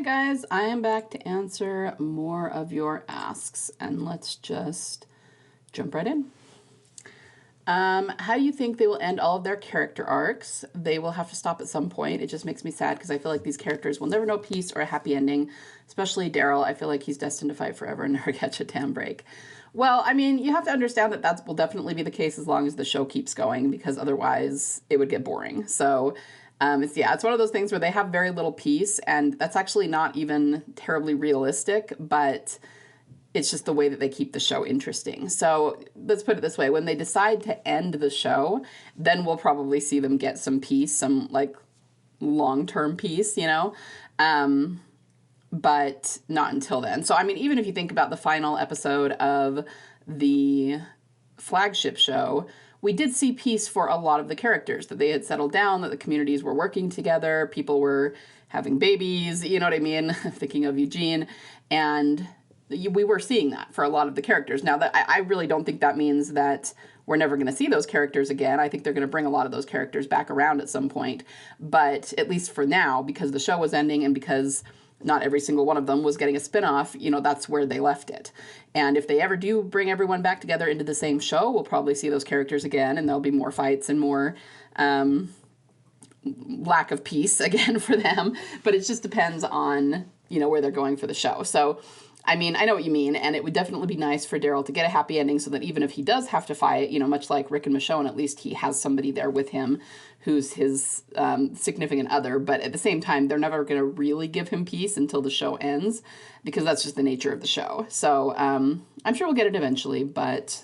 Hi guys, I am back to answer more of your asks, and let's just jump right in. How do you think they will end all of their character arcs? They will have to stop at some point. It just makes me sad because I feel like these characters will never know peace or a happy ending, especially Daryl. I feel like he's destined to fight forever and never catch a damn break. Well, I mean, you have to understand that that will definitely be the case as long as the show keeps going, because otherwise it would get boring. So it's one of those things where they have very little peace, and that's actually not even terribly realistic, but it's just the way that they keep the show interesting. So let's put it this way. When they decide to end the show, then we'll probably see them get some peace, some like long-term peace, you know? But not until then. So, I mean, even if you think about the final episode of the flagship show, we did see peace for a lot of the characters, that they had settled down, that the communities were working together, people were having babies, you know what I mean? Thinking of Eugene. And we were seeing that for a lot of the characters. Now, that I really don't think that means that we're never going to see those characters again. I think they're going to bring a lot of those characters back around at some point. But at least for now, because the show was ending and because not every single one of them was getting a spinoff, you know, that's where they left it. And if they ever do bring everyone back together into the same show, we'll probably see those characters again, and there'll be more fights and more lack of peace again for them. But it just depends on, you know, where they're going for the show. So, I mean, I know what you mean, and it would definitely be nice for Daryl to get a happy ending so that even if he does have to fight, you know, much like Rick and Michonne, at least he has somebody there with him who's his significant other. But at the same time, they're never going to really give him peace until the show ends, because that's just the nature of the show. So I'm sure we'll get it eventually, but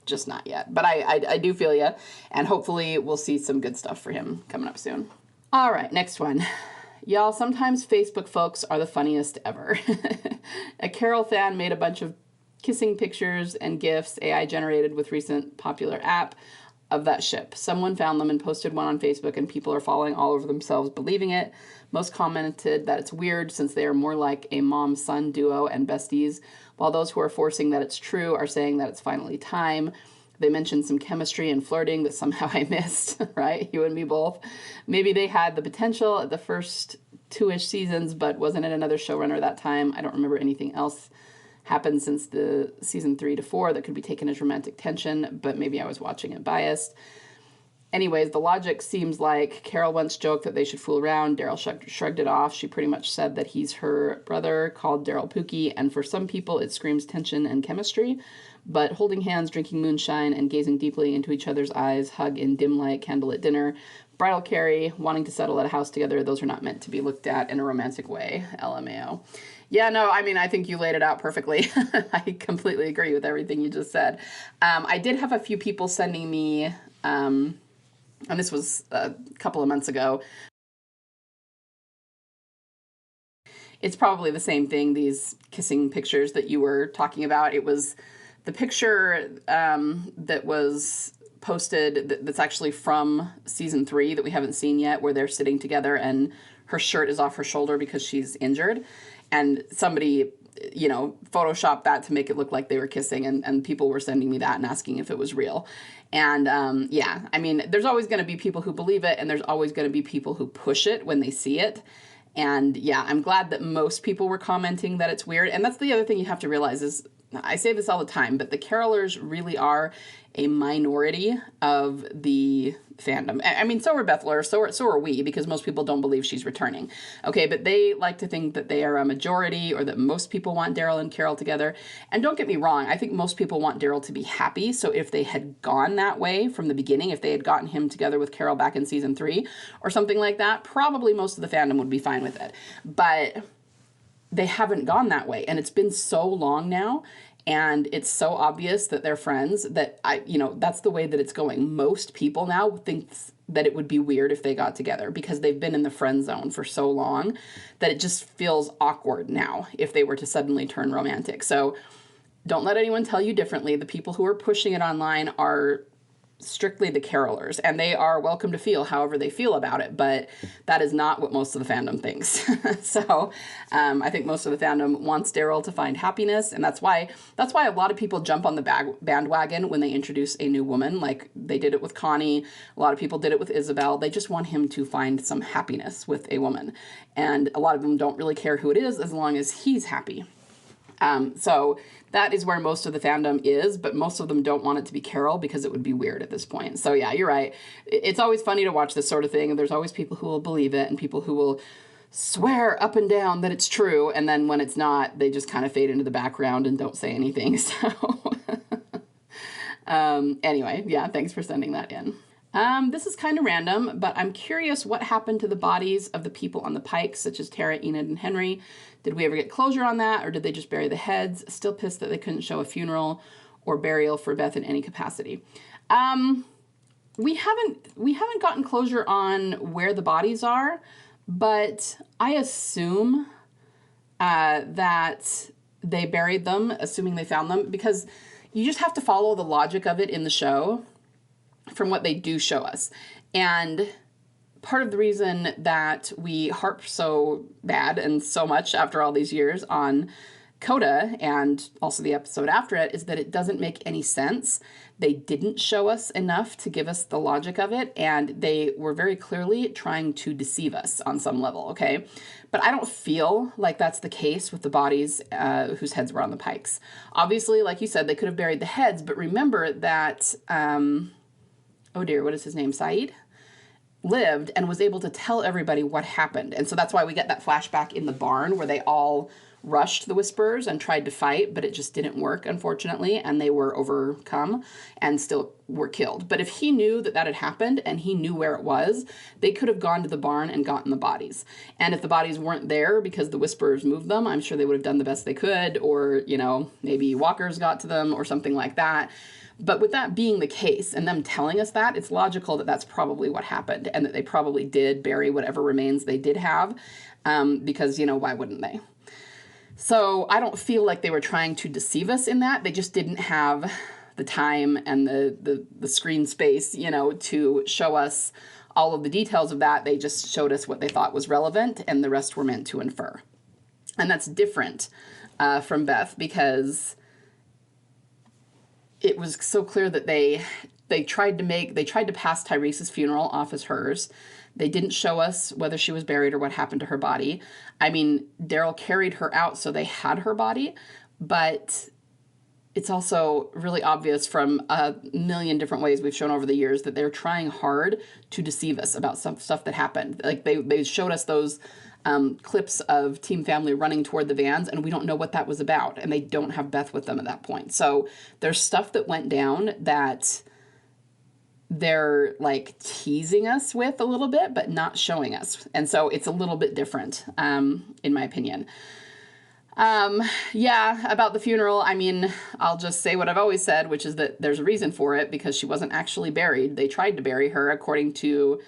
just not yet. But I do feel you, and hopefully we'll see some good stuff for him coming up soon. All right, next one. Y'all, sometimes Facebook folks are the funniest ever. A Carol fan made a bunch of kissing pictures and GIFs AI generated with recent popular app of that ship. Someone found them and posted one on Facebook, and people are falling all over themselves believing it. Most commented that it's weird since they are more like a mom-son duo and besties, while those who are forcing that it's true are saying that it's finally time. They mentioned some chemistry and flirting that somehow I missed, right? You and me both. Maybe they had the potential at the first 2-ish seasons, but wasn't it another showrunner that time? I don't remember anything else happened since the season 3 to 4 that could be taken as romantic tension, but maybe I was watching it biased. Anyways, the logic seems like Carol once joked that they should fool around. Daryl shrugged it off. She pretty much said that he's her brother, called Daryl Pookie, and for some people it screams tension and chemistry. But holding hands, drinking moonshine, and gazing deeply into each other's eyes, hug in dim light, candlelit dinner, bridal carry, wanting to settle at a house together, those are not meant to be looked at in a romantic way. LMAO. Yeah, no, I mean, I think you laid it out perfectly. I completely agree with everything you just said. I did have a few people sending me, and this was a couple of months ago. It's probably the same thing, these kissing pictures that you were talking about. It was the picture that was posted that's actually from season 3 that we haven't seen yet, where they're sitting together and her shirt is off her shoulder because she's injured. And somebody, you know, photoshopped that to make it look like they were kissing, and people were sending me that and asking if it was real. And yeah, I mean, there's always going to be people who believe it, and there's always going to be people who push it when they see it. And yeah, I'm glad that most people were commenting that it's weird. And that's the other thing you have to realize is, I say this all the time, but the Carolers really are a minority of the fandom. I mean, so are Bethyl, so are we, because most people don't believe she's returning. Okay, but they like to think that they are a majority, or that most people want Daryl and Carol together. And don't get me wrong, I think most people want Daryl to be happy. So if they had gone that way from the beginning, if they had gotten him together with Carol back in season 3 or something like that, probably most of the fandom would be fine with it. But they haven't gone that way, and it's been so long now, and it's so obvious that they're friends that that's the way that it's going. Most people now think that it would be weird if they got together, because they've been in the friend zone for so long that it just feels awkward now if they were to suddenly turn romantic. So don't let anyone tell you differently. The people who are pushing it online are strictly the carolers, and they are welcome to feel however they feel about it, but that is not what most of the fandom thinks. So I think most of the fandom wants Daryl to find happiness, and that's why a lot of people jump on the bandwagon when they introduce a new woman. Like they did it with Connie, a lot of people did it with Isabel. They just want him to find some happiness with a woman, and a lot of them don't really care who it is as long as he's happy. So that is where most of the fandom is, but most of them don't want it to be Carol because it would be weird at this point. So yeah, you're right. It's always funny to watch this sort of thing, and there's always people who will believe it and people who will swear up and down that it's true, and then when it's not, they just kind of fade into the background and don't say anything. So anyway, yeah, thanks for sending that in. This is kind of random, but I'm curious what happened to the bodies of the people on the Pikes, such as Tara, Enid, and Henry. Did we ever get closure on that, or did they just bury the heads? Still pissed that they couldn't show a funeral or burial for Beth in any capacity. We haven't gotten closure on where the bodies are, but I assume that they buried them, assuming they found them, because you just have to follow the logic of it in the show from what they do show us. And part of the reason that we harp so bad and so much after all these years on Coda and also the episode after it is that it doesn't make any sense. They didn't show us enough to give us the logic of it, and they were very clearly trying to deceive us on some level, okay? But I don't feel like that's the case with the bodies whose heads were on the Pikes. Obviously, like you said, they could have buried the heads, but remember that, oh dear, what is his name, Saeed? Lived and was able to tell everybody what happened. And so that's why we get that flashback in the barn where they all rushed the Whisperers and tried to fight, but it just didn't work, unfortunately, and they were overcome and still were killed. But if he knew that that had happened and he knew where it was, they could have gone to the barn and gotten the bodies. And if the bodies weren't there because the Whisperers moved them, I'm sure they would have done the best they could, or, you know, maybe walkers got to them or something like that. But with that being the case and them telling us that, it's logical that that's probably what happened and that they probably did bury whatever remains they did have because, you know, why wouldn't they? So I don't feel like they were trying to deceive us in that. They just didn't have the time and the screen space, you know, to show us all of the details of that. They just showed us what they thought was relevant, and the rest were meant to infer. And that's different from Beth because it was so clear that they tried to pass Tyrese's funeral off as hers. They didn't show us whether she was buried or what happened to her body. I mean, Daryl carried her out, so they had her body, but it's also really obvious from a million different ways we've shown over the years that they're trying hard to deceive us about some stuff that happened. Like they showed us those clips of Team Family running toward the vans, and we don't know what that was about, and they don't have Beth with them at that point. So there's stuff that went down that they're like teasing us with a little bit, but not showing us. And so it's a little bit different, in my opinion. Yeah, about the funeral, I mean, I'll just say what I've always said, which is that there's a reason for it, because she wasn't actually buried. They tried to bury her according to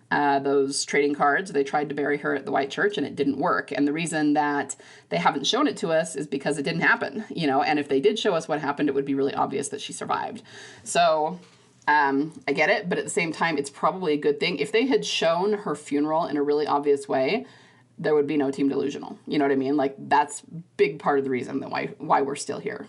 those trading cards. They tried to bury her at the White Church, and it didn't work. And the reason that they haven't shown it to us is because it didn't happen, you know, and if they did show us what happened, it would be really obvious that she survived. So I get it, but at the same time, it's probably a good thing. If they had shown her funeral in a really obvious way, there would be no Team Delusional. You know what I mean? Like, that's big part of the reason that why we're still here.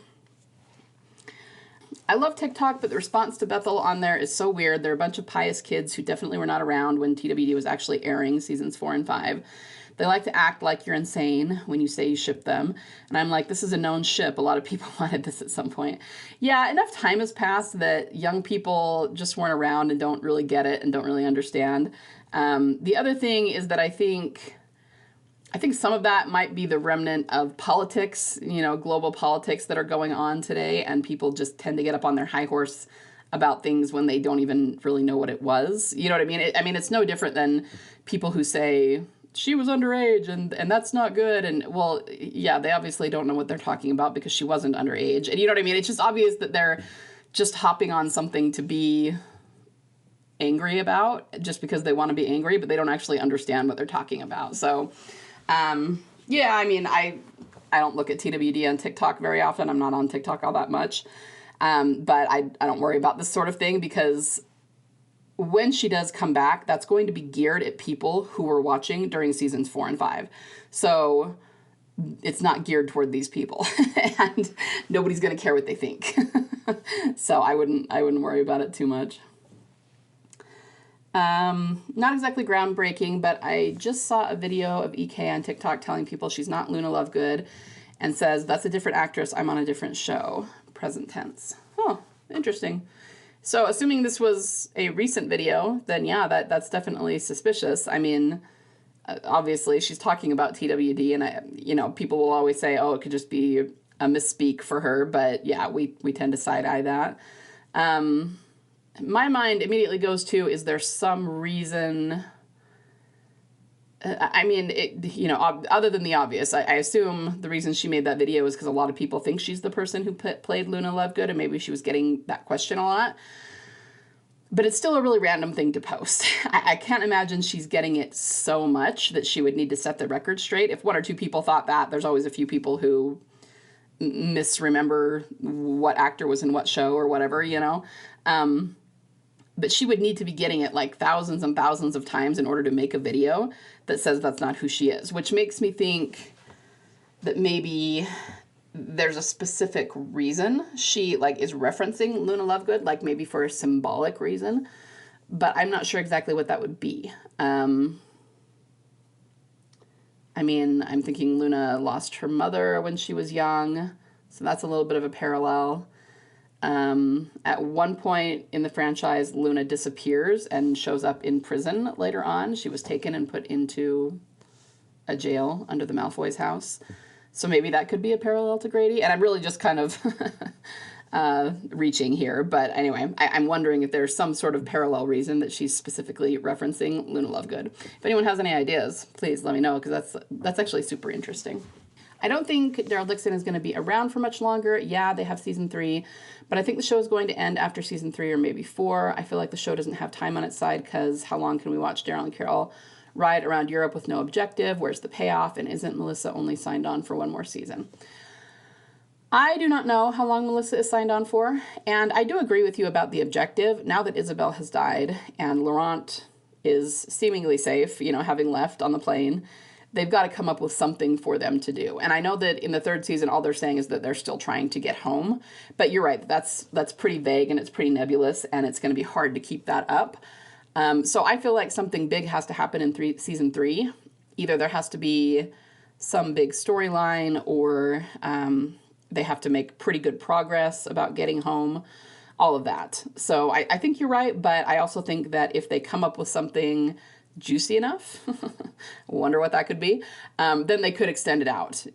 I love TikTok, but the response to Bethyl on there is so weird. They're a bunch of pious kids who definitely were not around when TWD was actually airing seasons 4 and 5. They like to act like you're insane when you say you ship them. And I'm like, this is a known ship. A lot of people wanted this at some point. Yeah, enough time has passed that young people just weren't around and don't really get it and don't really understand. The other thing is that I think some of that might be the remnant of politics, you know, global politics that are going on today, and people just tend to get up on their high horse about things when they don't even really know what it was. You know what I mean? I mean, it's no different than people who say, she was underage and that's not good. And, well, yeah, they obviously don't know what they're talking about because she wasn't underage. And you know what I mean? It's just obvious that they're just hopping on something to be angry about just because they want to be angry, but they don't actually understand what they're talking about. So, yeah, I mean, I don't look at TWD on TikTok very often. I'm not on TikTok all that much. But I don't worry about this sort of thing because when she does come back, that's going to be geared at people who were watching during seasons 4 and 5. So it's not geared toward these people, and nobody's going to care what they think. So I wouldn't worry about it too much. Not exactly groundbreaking, but I just saw a video of EK on TikTok telling people she's not Luna Lovegood, and says, that's a different actress, I'm on a different show. Present tense. Oh, interesting. So assuming this was a recent video, then yeah, that's definitely suspicious. I mean, obviously she's talking about TWD, and people will always say, oh, it could just be a misspeak for her, but yeah, we tend to side-eye that. My mind immediately goes to, is there some reason... I mean, other than the obvious, I assume the reason she made that video is because a lot of people think she's the person who played Luna Lovegood, and maybe she was getting that question a lot. But it's still a really random thing to post. I can't imagine she's getting it so much that she would need to set the record straight. If one or two people thought that, there's always a few people who misremember what actor was in what show or whatever, But she would need to be getting it like thousands and thousands of times in order to make a video that says that's not who she is, which makes me think that maybe there's a specific reason she is referencing Luna Lovegood, maybe for a symbolic reason, but I'm not sure exactly what that would be. I mean, I'm thinking Luna lost her mother when she was young, so that's a little bit of a parallel. At one point in the franchise, Luna disappears and shows up in prison later on. She was taken and put into a jail under the Malfoy's house. So maybe that could be a parallel to Grady. And I'm really just kind of reaching here. But anyway, I'm wondering if there's some sort of parallel reason that she's specifically referencing Luna Lovegood. If anyone has any ideas, please let me know, because that's actually super interesting. I don't think Daryl Dixon is going to be around for much longer. Yeah, they have season 3, but I think the show is going to end after season 3 or maybe 4. I feel like the show doesn't have time on its side, because how long can we watch Daryl and Carol ride around Europe with no objective? Where's the payoff? And isn't Melissa only signed on for one more season? I do not know how long Melissa is signed on for, and I do agree with you about the objective. Now that Isabel has died and Laurent is seemingly safe, having left on the plane, they've got to come up with something for them to do. And I know that in the 3rd season, all they're saying is that they're still trying to get home. But you're right, that's pretty vague and it's pretty nebulous, and it's going to be hard to keep that up. So I feel like something big has to happen in season 3. Either there has to be some big storyline, or they have to make pretty good progress about getting home, all of that. So I think you're right, but I also think that if they come up with something juicy enough, wonder what that could be, then they could extend it out,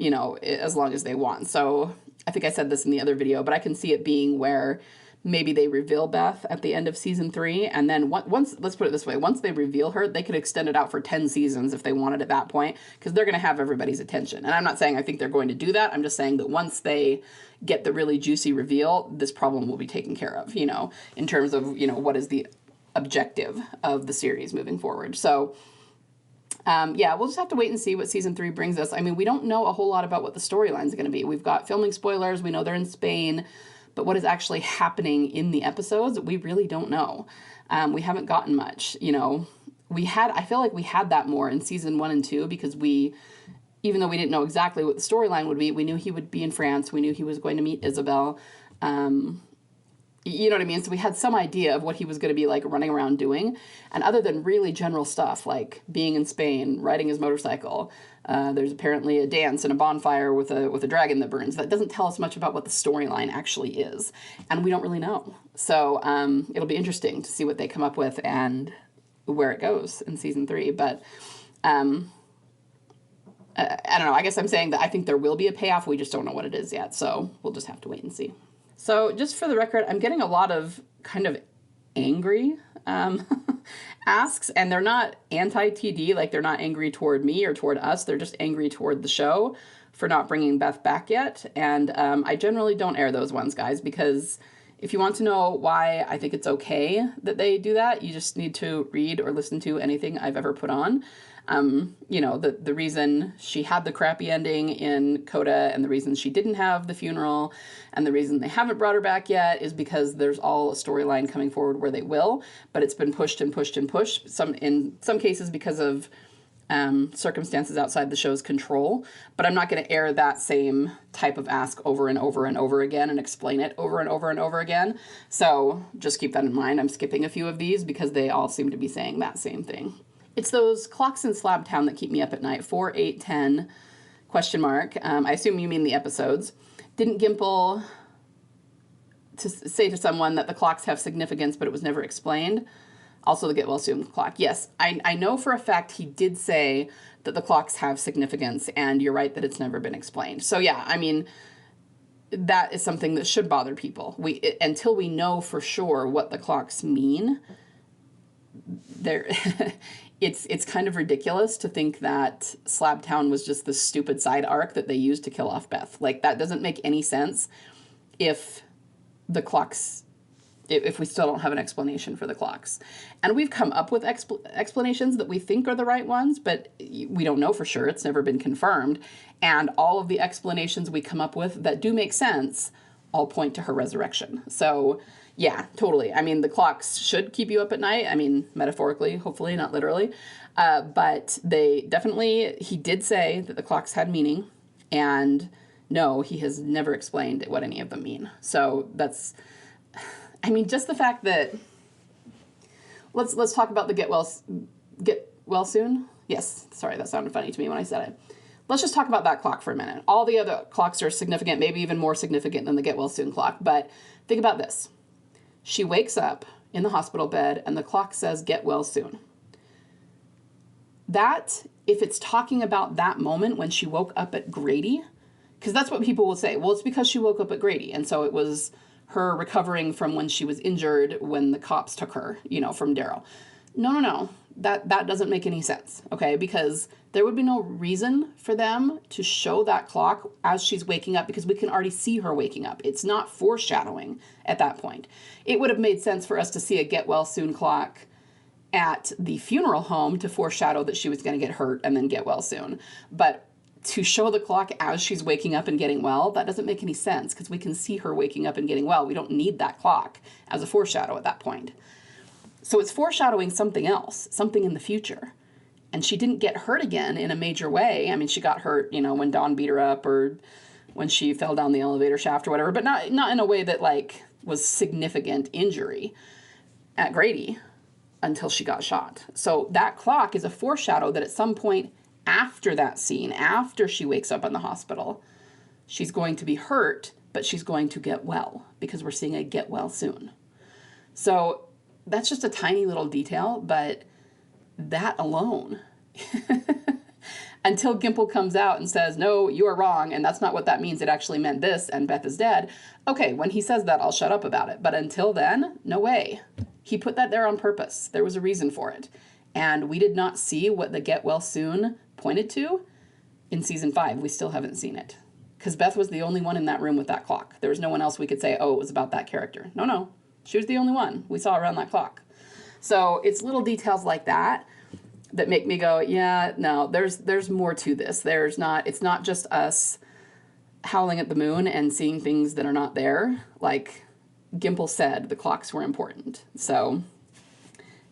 as long as they want. So I think I said this in the other video, but I can see it being where maybe they reveal Beth at the end of season 3, and then once, let's put it this way, once they reveal her, they could extend it out for 10 seasons if they wanted at that point, because they're going to have everybody's attention. And I'm not saying I think they're going to do that. I'm just saying that once they get the really juicy reveal, this problem will be taken care of, in terms of, what is the objective of the series moving forward. So yeah, we'll just have to wait and see what season 3 brings us. I mean, we don't know a whole lot about what the storyline is going to be. We've got filming spoilers. We know they're in Spain, but what is actually happening in the episodes, we really don't know. We haven't gotten much, I feel like we had that more in season 1 and 2, because even though we didn't know exactly what the storyline would be, we knew he would be in France. We knew he was going to meet Isabel. You know what I mean? So we had some idea of what he was going to be running around doing. And other than really general stuff like being in Spain, riding his motorcycle, there's apparently a dance and a bonfire with a dragon that burns. That doesn't tell us much about what the storyline actually is. And we don't really know. So it'll be interesting to see what they come up with and where it goes in season 3. But I don't know. I guess I'm saying that I think there will be a payoff. We just don't know what it is yet. So we'll just have to wait and see. So just for the record, I'm getting a lot of kind of angry asks, and they're not anti-TD, they're not angry toward me or toward us. They're just angry toward the show for not bringing Beth back yet. And I generally don't air those ones, guys, because if you want to know why I think it's okay that they do that, you just need to read or listen to anything I've ever put on. You know, the reason she had the crappy ending in Coda and the reason she didn't have the funeral and the reason they haven't brought her back yet is because there's all a storyline coming forward where they will, but it's been pushed and pushed and pushed. In some cases because of circumstances outside the show's control, but I'm not going to air that same type of ask over and over and over again and explain it over and over and over again. So just keep that in mind. I'm skipping a few of these because they all seem to be saying that same thing. It's those clocks in Slabtown that keep me up at night. 4, 8, 10, question mark. I assume you mean the episodes. Didn't Gimple say to someone that the clocks have significance, but it was never explained? Also the get well soon clock. Yes, I know for a fact he did say that the clocks have significance, and you're right that it's never been explained. So yeah, I mean, that is something that should bother people. Until we know for sure what the clocks mean, it's kind of ridiculous to think that Slabtown was just this stupid side arc that they used to kill off Beth. Like, that doesn't make any sense if the clocks, if we still don't have an explanation for the clocks. And we've come up with explanations that we think are the right ones, but we don't know for sure. It's never been confirmed. And all of the explanations we come up with that do make sense all point to her resurrection. So yeah, totally. I mean, the clocks should keep you up at night. I mean, metaphorically, hopefully, not literally. But they definitely, he did say that the clocks had meaning. And no, he has never explained what any of them mean. So that's, I mean, just the fact that, let's talk about the get well soon. Yes, sorry, that sounded funny to me when I said it. Let's just talk about that clock for a minute. All the other clocks are significant, maybe even more significant than the get well soon clock. But think about this. She wakes up in the hospital bed and the clock says, get well soon. That, if it's talking about that moment when she woke up at Grady, because that's what people will say. Well, it's because she woke up at Grady. And so it was her recovering from when she was injured when the cops took her, you know, from Daryl. No. That doesn't make any sense, okay? Because there would be no reason for them to show that clock as she's waking up because we can already see her waking up. It's not foreshadowing at that point. It would have made sense for us to see a get well soon clock at the funeral home to foreshadow that she was going to get hurt and then get well soon. But to show the clock as she's waking up and getting well, that doesn't make any sense because we can see her waking up and getting well. We don't need that clock as a foreshadow at that point. So it's foreshadowing something else, something in the future. And she didn't get hurt again in a major way. I mean, she got hurt, you know, when Dawn beat her up or when she fell down the elevator shaft or whatever, but not in a way that, like, was significant injury at Grady until she got shot. So that clock is a foreshadow that at some point after that scene, after she wakes up in the hospital, she's going to be hurt, but she's going to get well because we're seeing a get well soon. So that's just a tiny little detail, but that alone, until Gimple comes out and says, no, you are wrong, and that's not what that means, it actually meant this, and Beth is dead. Okay, when he says that, I'll shut up about it. But until then, no way. He put that there on purpose. There was a reason for it. And we did not see what the get well soon pointed to in season 5. We still haven't seen it. Because Beth was the only one in that room with that clock. There was no one else we could say, oh, it was about that character. No. She was the only one we saw around that clock. So it's little details like that that make me go, yeah, no, there's more to this. It's not just us howling at the moon and seeing things that are not there. Like Gimple said, the clocks were important. So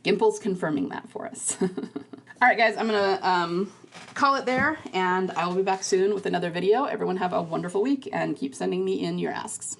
Gimple's confirming that for us. All right, guys, I'm going to call it there, and I will be back soon with another video. Everyone have a wonderful week, and keep sending me in your asks.